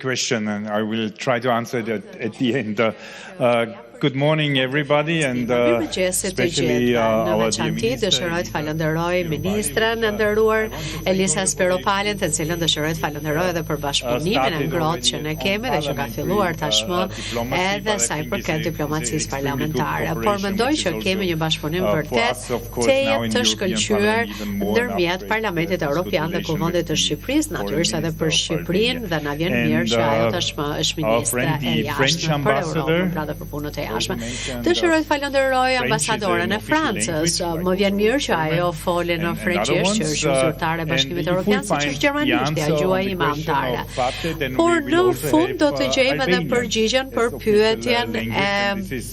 question, and I will try to answer it at the end. Good morning, everybody, and especially our dear minister. Dëshiroj të falenderoj ministrën e nderuar Elisa Speropalin, të cilën dëshiroj të falenderoj edhe për bashkëpunimin e ngrohtë që ne kemi dhe që ka filluar tashmë edhe sa i përket diplomacisë parlamentare. Por mendoj që kemi një bashkëpunim vërtet të shkëlqyer ndërmjet Parlamentit Evropian dhe Kuvendit të Shqipërisë, natyrisht edhe për Shqipërinë, dhe na vjen mirë që ajo tashmë është ministre e jashtme për Europën, pra dhe për punët e jashtme. Dëshiroj të falenderoj ambasadoren e Francës. Më vjen mirë që ajo foli në frëngjisht, që është zyrtare e Bashkimit Evropian, siç është gjermanishtja, gjuha ime anëtare. Por në fund do të gjejmë edhe përgjigjen për pyetjen e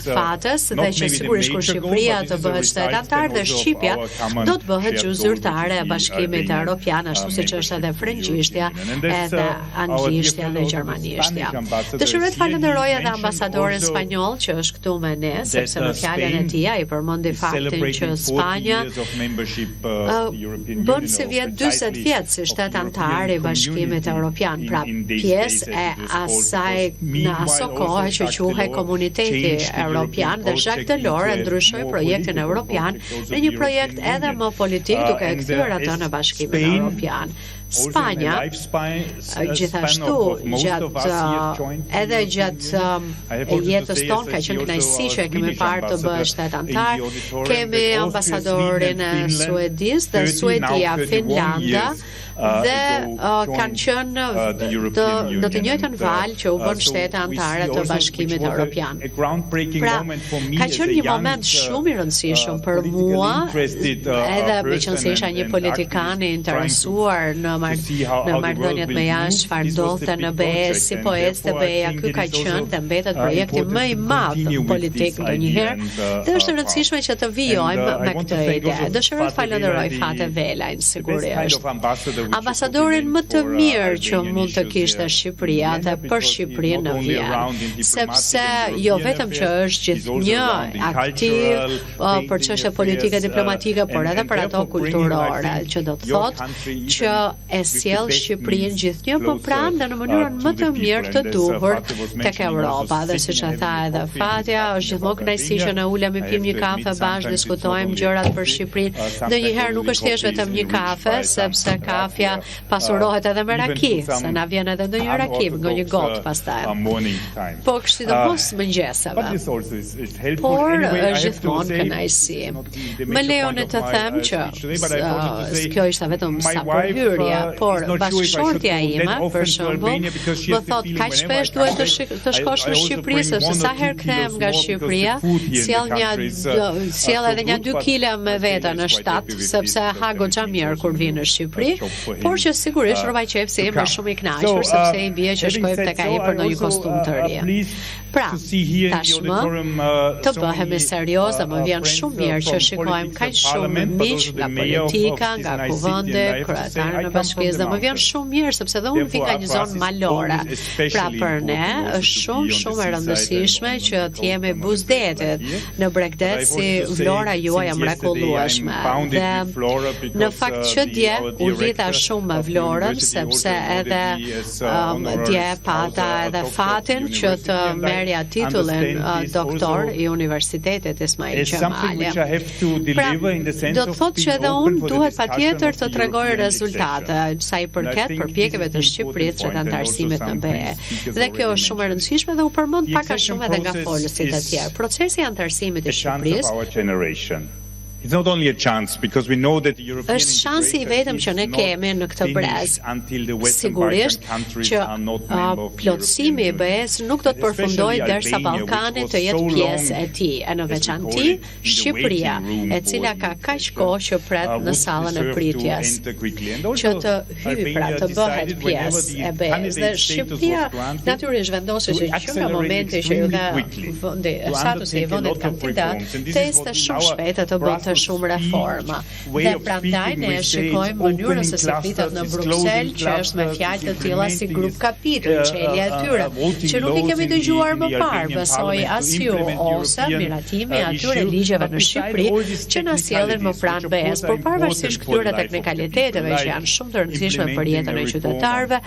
fatës dhe që sigurisht kur Shqipëria të bëhet shtet antar dhe Shqipja do të bëhet gjuhë zyrtare e Bashkimit Evropian, ashtu siç është edhe frëngjishtja, edhe anglishtja dhe gjermanishtja. Dëshiroj të falenderoj edhe ambasadorin spanjoll që është këtu me ne, sepse në fjalën e tij ai përmendi faktin që Spanja bën si vjet 40 vjet si shtet antar i Bashkimit Evropian, pra pjesë e asaj në aso kohë që quhej Komuniteti Evropian, dhe Jacques Delors e ndryshoi projektin evropian në një projekt edhe më politik, duke e kthyer atë në Bashkimin Evropian. Spanja, gjithashtu, edhe gjatë jetës tonë, ka qenë kënaqësi që e kemi parë të bëhet shtet antar. Kemi ambasadorin e Suedisë dhe Suedia, Finlanda, dhe kanë qenë në të njëjtën valë që u bën shtete antare të Bashkimit Evropian. Pra, ka qenë një moment shumë i rëndësishëm për mua, edhe me qenë se isha një politikan i interesuar në marrëdhëniet me jashtë, çfarë ndodhte në BE, si po ecte BE-ja, ky ka qenë dhe mbetet projekti më i madh politik ndonjëherë, dhe është e rëndësishme që të vijojmë me këtë ide. Dëshiroj të falenderoj Fate Velajn, sigurisht. Ambasadorin më të mirë që mund të kishte Shqipëria dhe për Shqipërinë në Vjenë, sepse jo vetëm që është gjithnjë aktiv për çështje politike diplomatike, por edhe për ato kulturore, që do të thotë që e sjell Shqipërinë gjithnjë më pranë dhe në mënyrën më të mirë të duhur tek Europa. Dhe siç e tha edhe Fatja, është gjithmonë kënaqësi që ne ulemi pim një kafe bashkë, diskutojmë gjërat për Shqipërinë. Ndonjëherë nuk është thjesht vetëm një kafe, sepse kafja pasurohet edhe me raki, se na vjen edhe ndonjë raki, nga një gotë pastaj. Po sidomos mëngjeseve. Por është gjithmonë kënaqësi. Më lejoni të them që kjo ishte vetëm sa përhyrje, por bashkëshortja ime, për shembull, më thot kaq shpesh duhet të shkosh në Shqipëri, sepse sa herë kthehem nga Shqipëria, sjell edhe një 2 kg me vete në shtat, sepse ha goxha mirë kur vi në Shqipëri, por që sigurisht Robaj Qepsi më shumë i kënaqur, sepse i bie që shkojmë tek ai për ndonjë kostum të ri. Pra, tashmë të bëhemi serioz dhe më vjen shumë mirë që shikojmë kaq shumë miq nga politika, nga kuvendi, kryetari në bashkisë, dhe më vjen shumë mirë sepse dhe unë vi nga një zonë malore. Pra për ne është shumë e rëndësishme që të jemi buzdetit në Bregdet si vlora juaj e mrekullueshme. Dhe në fakt që dje u lidha shumë me Vlorën, sepse edhe dje pata edhe fatin që të merja titullin doktor i Universitetit Ismail Qemali. Pra, do të thotë që edhe unë duhet patjetër të tregoj rezultate sa i përket përpjekjeve të Shqipërisë që të antarësimit në BE. Dhe kjo është shumë e rëndësishme dhe u përmend pak a shumë edhe nga folësit e tjerë. Procesi i antarësimit i Shqipërisë është shansi i vetëm që ne kemi në këtë brez. Sigurisht që plotësimi i BE-s nuk do të përfundojë derisa Ballkani të jetë pjesë e tij, e në veçanti Shqipëria, e cila ka kaq kohë që pret në sallën e pritjes që të hyjë, pra të bëhet pjesë e BE-s. Dhe Shqipëria natyrisht vendosi që nga momenti që ju dha statusi i vendit kandidat, të ishte shumë shpejt të bënte shumë reforma. Dhe prandaj ne shikojmë mënyrën se si flitet në Bruksel, që është me fjalë të tilla si grup kapitël, çelja e tyre, që nuk i kemi dëgjuar më parë, besoj as ju, ose miratimi atyre ligjeve në Shqipëri që na sjellin më pranë BE-s, por pavarësisht këtyre teknikaliteteve që janë shumë të rëndësishme për jetën e qytetarëve,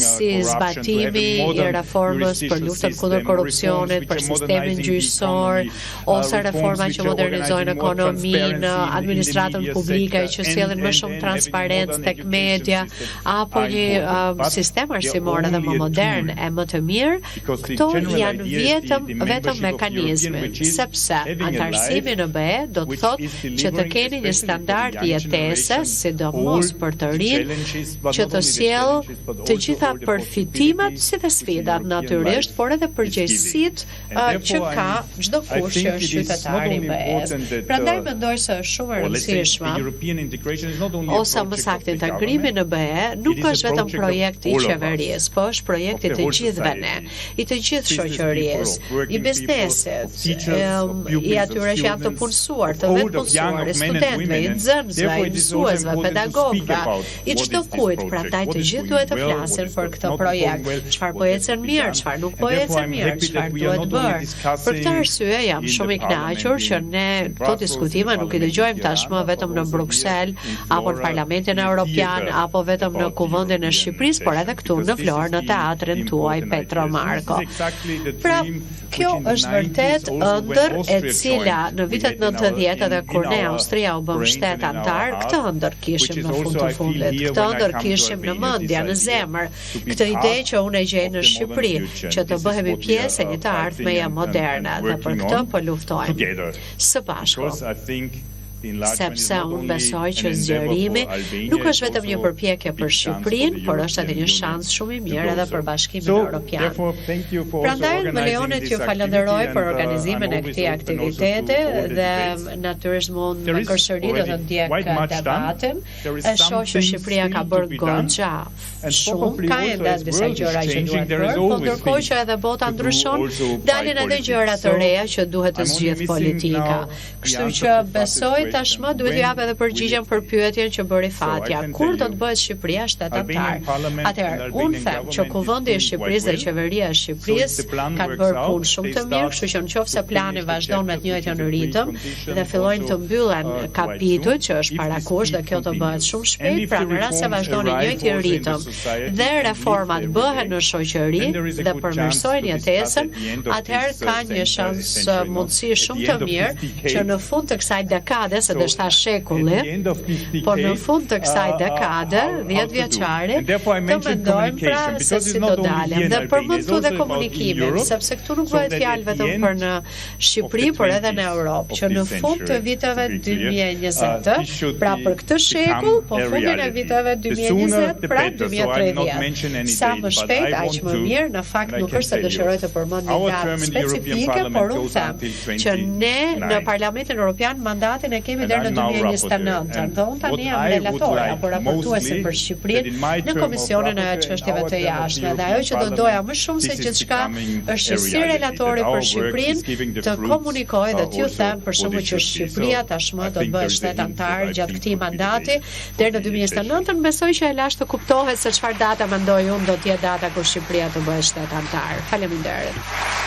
si zbatimi i reformës për luftën kundër korrupsionit, për sistemin gjyqësor, ose reforma që modernizojnë ekonominë, administratën publike që sjellin më shumë transparencë tek media, apo një sistem arsimor edhe më modern e më të mirë, këto janë vetëm mekanizme, sepse antarësimi në BE do të thotë që të keni një standard jetese, sidomos për të rinë, që të sjell të gjitha përfitimet si dhe sfidat natyrisht, por edhe përgjegjësitë që ka çdo kush që është qytetar i BE-s. Prandaj mendoj se është shumë e rëndësishme, ose më saktë integrimi në BE nuk është vetëm projekt i qeverisë, po është projekt i të gjithëve ne, i të gjithë shoqërisë, i biznesit, i atyre që janë të punësuar, të vetpunësuar, i studentëve, i nxënësve, i mësuesve, pedagogëve, i çdo kujt. Prandaj të gjithë duhet të flasin për këtë projekt. Çfarë po ecën mirë, çfarë nuk po ecën mirë, çfarë duhet bërë. Për këtë arsye jam shumë i kënaqur që ne këto diskutime nuk i dëgjojmë tashmë vetëm në Bruksel apo në Parlamentin Evropian apo vetëm në Kuvendin e Shqipërisë, por edhe këtu në Florë në teatrin tuaj Petro Marko. Pra, kjo është vërtet ëndër e cila në vitet 90 edhe kur ne Austria u bëm shtet antar, këtë ëndër kishim në fund të fundit, këtë ëndër kishim në mendje, në zemër, këtë ide që unë e gjej në Shqipëri, që të bëhemi pjesë e një të ardhmeje moderne, dhe për këtë po luftojmë së bashku. Sepse unë besoj që zgjerimi nuk është vetëm një përpjekje për Shqipërinë, por është edhe një shans shumë i mirë edhe për Bashkimin Evropian. Prandaj më lejoni t'ju falenderoj për organizimin e këtij aktiviteti dhe natyrisht mund në kërsëri do të ndjek debatin. E shoh që Shqipëria ka bërë goxha shumë, ka ende disa gjëra që duhet bërë, por ndërkohë që edhe bota ndryshon, dalin edhe gjëra të reja që duhet të zgjidh politika. Kështu që besoj tashmë duhet jap edhe përgjigjen për pyetjen që bëri Fatja. Kur do të bëhet Shqipëria shtet antar? Atëherë, unë them që Kuvendi i Shqipërisë dhe Qeveria e Shqipërisë kanë bërë punë shumë të mirë, kështu që nëse plani vazhdon me të njëjtin ritëm dhe fillojnë të mbyllen kapitujt që është parakush dhe kjo të bëhet shumë shpejt, pra në rast se vazhdon në njëjtin ritëm dhe reformat bëhen në shoqëri dhe përmirësojnë jetesën, atëherë ka një shans mundësi shumë të mirë që në fund të kësaj dekade, se do shta shekulli, por në fund të kësaj dekade, 10 vjeçare, të mendojmë pra se si do dalim. Dhe përmend dhe komunikimin, sepse këtu nuk bëhet fjalë vetëm për në Shqipëri, por edhe në Europë, që në fund të viteve 2020, pra për këtë shekull, po fundin e viteve 2020, pra 2030. Sa më shpejt, aq më mirë, në fakt nuk është se dëshiroj të përmend një datë specifike, por unë them që ne në Parlamentin Evropian mandatin e kemi deri në 2029. Dhe unë tani jam relator apo raportuese për Shqipërinë në Komisionin e Çështjeve të Jashtme. Dhe ajo që do doja më shumë se gjithçka është që si relatori për Shqipërinë të komunikoj dhe t'ju them për shembull që Shqipëria tashmë do të bëhet shtet antar gjatë këtij mandati deri në 2029. Besoj që e lash të kuptohet se çfarë data mendoj unë do të jetë data kur Shqipëria të bëhet shtet antar. Faleminderit.